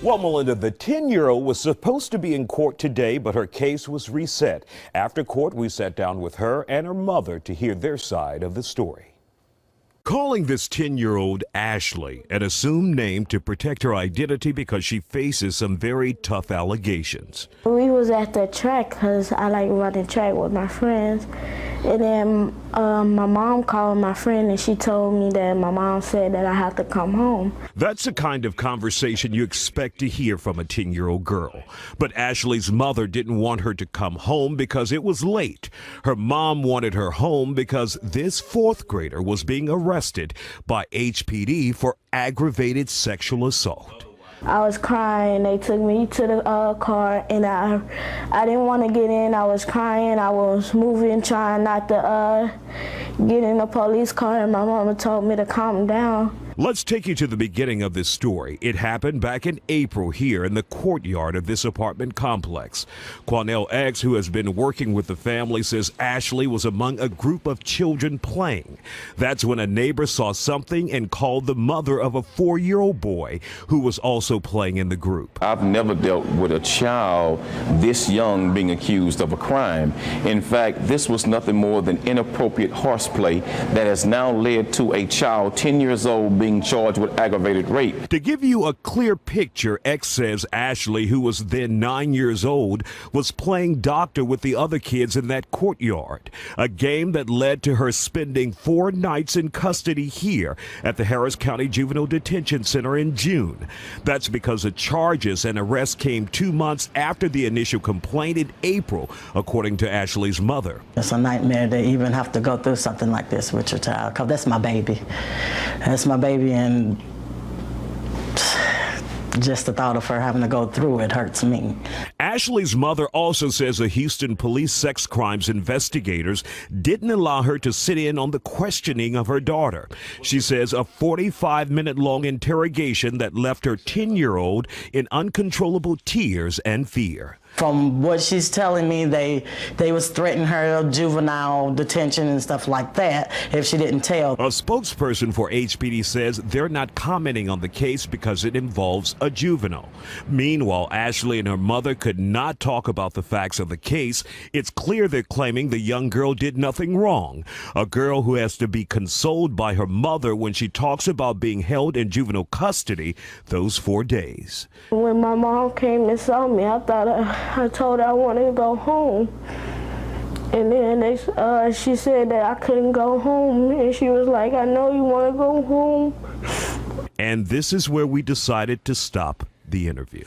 Well, Melinda, the 10-year-old was supposed to be in court today, but her case was reset. After court, we sat down with her and her mother to hear their side of the story. Calling this 10-year-old Ashley, an assumed name to protect her identity because she faces some very tough allegations. We was at the track because I like running track with my friends. And then my mom called my friend and she told me that my mom said that I have to come home. That's the kind of conversation you expect to hear from a 10-year-old girl. But Ashley's mother didn't want her to come home because it was late. Her mom wanted her home because this fourth grader was being arrested by HPD for aggravated sexual assault. I was crying. They took me to the car, and I didn't want to get in. I was crying. I was moving, trying not to get in the police car, and my mama told me to calm down. Let's take you to the beginning of this story. It happened back in April here in the courtyard of this apartment complex. Quanell X, who has been working with the family, says Ashley was among a group of children playing. That's when a neighbor saw something and called the mother of a 4-year-old boy who was also playing in the group. I've never dealt with a child this young being accused of a crime. In fact, this was nothing more than inappropriate horseplay that has now led to a child 10 years old being charged with aggravated rape. To give you a clear picture, X says Ashley, who was then 9 years old, was playing doctor with the other kids in that courtyard, a game that led to her spending 4 nights in custody here at the Harris County Juvenile Detention Center in June. That's because the charges and arrest came 2 months after the initial complaint in April, according to Ashley's mother. It's a nightmare to even have to go through something like this with your child, because that's my baby. That's my baby, and just the thought of her having to go through it hurts me. Ashley's mother also says the Houston police sex crimes investigators didn't allow her to sit in on the questioning of her daughter. She says a 45-minute-long interrogation that left her 10-year-old in uncontrollable tears and fear. From what she's telling me, they was threatening her juvenile detention and stuff like that if she didn't tell. A spokesperson for HPD says they're not commenting on the case because it involves a juvenile. Meanwhile, Ashley and her mother could not talk about the facts of the case. It's clear they're claiming the young girl did nothing wrong. A girl who has to be consoled by her mother when she talks about being held in juvenile custody those 4 days. When my mom came and saw me, I told her I wanted to go home. And then she said that I couldn't go home. And she was like, I know you want to go home. And this is where we decided to stop the interview.